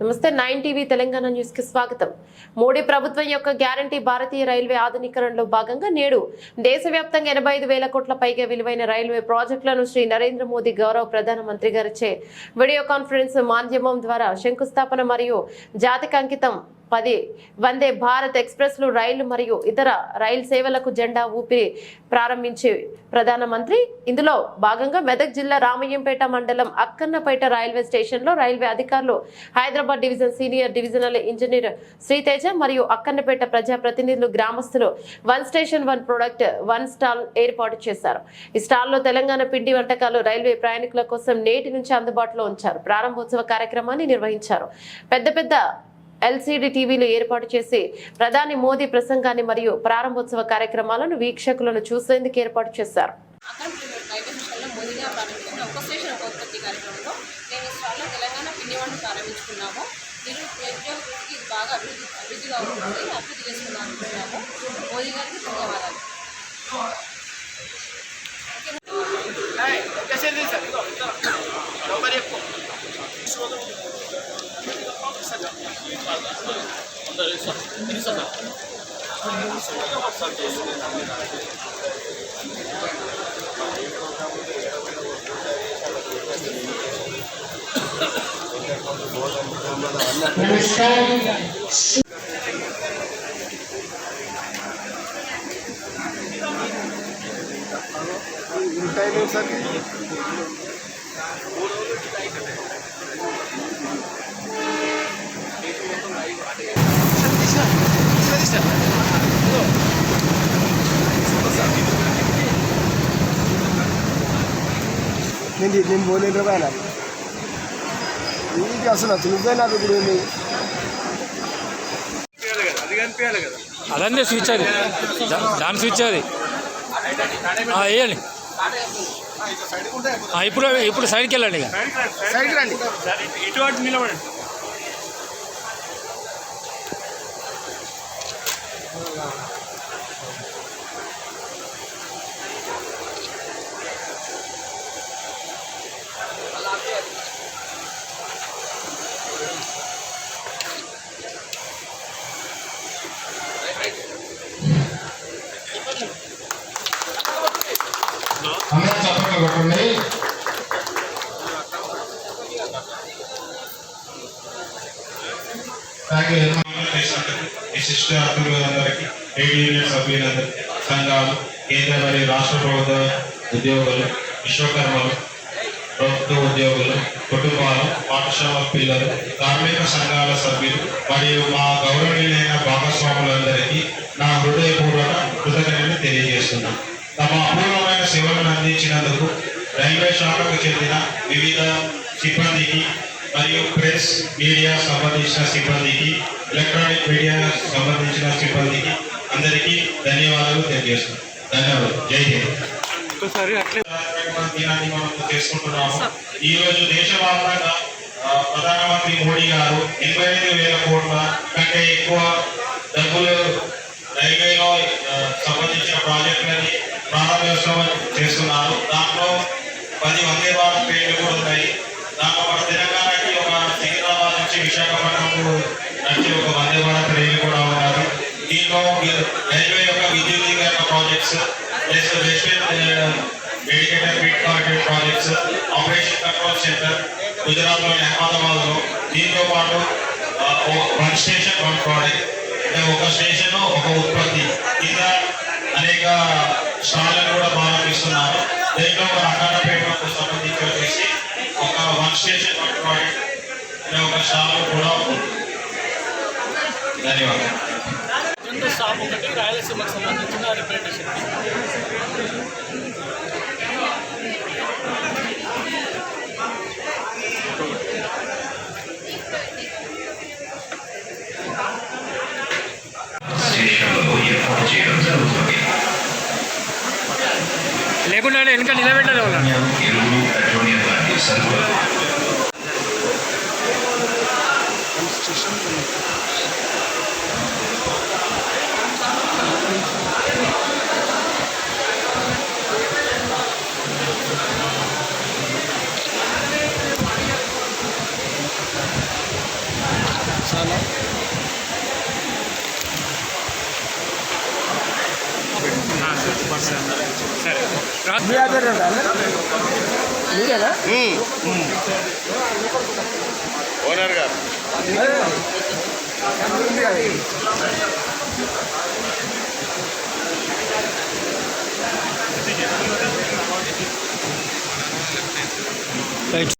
నమస్తే 9 TV Telangana news కి స్వాగతం. మోడీ ప్రభుత్వం యొక్క గ్యారంటీ భారతీయ రైల్వే ఆధునీకరణలో భాగంగా నేడు దేశవ్యాప్తంగా 85,000 కోట్ల పైగా విలువైన రైల్వే ప్రాజెక్టులను శ్రీ నరేంద్ర మోదీ గౌరవ ప్రధానమంత్రి గారిచే వీడియో కాన్ఫరెన్స్ మాధ్యమం ద్వారా శంకుస్థాపన మరియు జాతికి అంకితం 10 వందే భారత్ ఎక్స్ప్రెస్లు రైళ్లు మరియు ఇతర రైలు సేవలకు జెండా ఊపి ప్రారంభించే ప్రధానమంత్రి ఇందులో భాగంగా మెదక్ జిల్లా రామయ్యంపేట మండలం అక్కన్నపేట రైల్వే స్టేషన్ లో రైల్వే అధికారులు Hyderabad division senior divisional engineer Sriteja మరియు అక్కన్నపేట ప్రజా ప్రతినిధులు గ్రామస్తులు one station one product one stall ఏర్పాటు చేశారు. ఈ స్టాల్ లో తెలంగాణ పిండి వంటకాలు రైల్వే ప్రయాణికుల కోసం నేటి నుంచి అందుబాటులో ఉంచారు. ప్రారంభోత్సవ కార్యక్రమాన్ని నిర్వహించారు. పెద్ద ఎల్సీడీ టీవీలు ఏర్పాటు చేసి ప్రధాని మోదీ ప్రసంగాన్ని మరియు ప్రారంభోత్సవ కార్యక్రమాలను వీక్షకులను చూసేందుకు ఏర్పాటు చేశారు. తెలంగాణ పిండి వంట ప్రారంభించుకున్నాము. నిరుద్యోగులకి బాగా అభివృద్ధిగా ఉంటుంది, అభివృద్ధి చేసుకున్నాము అనుకుంటున్నాము. మోదీ గారికి ధన్యవాదాలు. నేను పోలేను రాయన నీకు అసలు నువ్వే నాకు ఇప్పుడు అదండి స్విచ్ అది దాని స్విచ్ అది వేయండి. ఇప్పుడు సైడ్కి వెళ్ళండి. ఇక సైడ్కి రండి, ఇటువంటి నిలబడండి. అందరూ చప్పట్లు కొట్టండి. విశిష్ట అతిథులందరికీ, ట్రేడ్ యూనియన్ సభ్యులందరికీ, సంఘాలు, కేంద్ర మరియు రాష్ట్ర ప్రభుత్వ ఉద్యోగులు, విశ్వకర్మలు, ప్రభుత్వ ఉద్యోగులు, కుటుంబాలు, పాఠశాల పిల్లలు, కార్మిక సంఘాల సభ్యులు మరియు మా గౌరవనీయులైన భాగస్వాములందరికీ నా హృదయపూర్వక కృతజ్ఞతలు తెలియజేస్తున్నాను. తమ అపూర్వమైన సేవలను అందించినందుకు రైల్వే శాఖకు చెందిన వివిధ సిబ్బందికి మరియు ప్రెస్ మీడియా సంబంధించిన సిబ్బందికి, ఎలక్ట్రానిక్ మీడియా సంబంధించిన సిబ్బందికి అందరికీ ధన్యవాదాలు తెలియజేస్తున్నాను. ధన్యవాదాలు. జై హింద్. దినాన్ని మనం చేసుకుంటున్నాము. ఈ రోజు దేశవ్యాప్తంగా ప్రధానమంత్రి మోడీ గారు 85,000 కోట్ల కంటే ఎక్కువ డబ్బులు రైల్వేలో సంబంధించిన ప్రాజెక్టులని ప్రారంభోత్సవం చేస్తున్నారు. దాంట్లో 10 వందే భారత్ ట్రైన్లు కూడా ఉన్నాయి. దాంట్లో మన తెలంగాణకి ఒక సికింద్రాబాద్ నుంచి విశాఖపట్నంకు నడిచే ఒక వందే భారత్ ట్రైన్లు కూడా ఉన్నారు. దీంట్లో రైల్వే యొక్క విద్యుదీకరణ projects, dedicated freight corridor projects, operation control centre గుజరాత్లోని అహ్మదాబాద్లో, దీంతో పాటు వన్ స్టేషన్ వన్ ప్రోడక్ట్, అంటే ఒక స్టేషన్ ఒక ఉత్పత్తి కింద అనేక స్టాళ్లను కూడా ప్రారంభిస్తున్నారు. దీంట్లో ఒక అక్కన్నపేటకు సంబంధించి వచ్చేసి ఒక వన్ స్టేషన్ వన్ ప్రోడక్ట్ అనే ఒక స్టాల్ కూడా ఉంది. ధన్యవాదాలు. షాప్ ఒకటి రాయలసీమకు సంబంధించిన రిప్రజెంటేషన్. లేకుండా వెనక నిలబెట్టాలి వాళ్ళు. సరే మీ ఆధార్ మీరేనా ఓనర్ గారు అదే.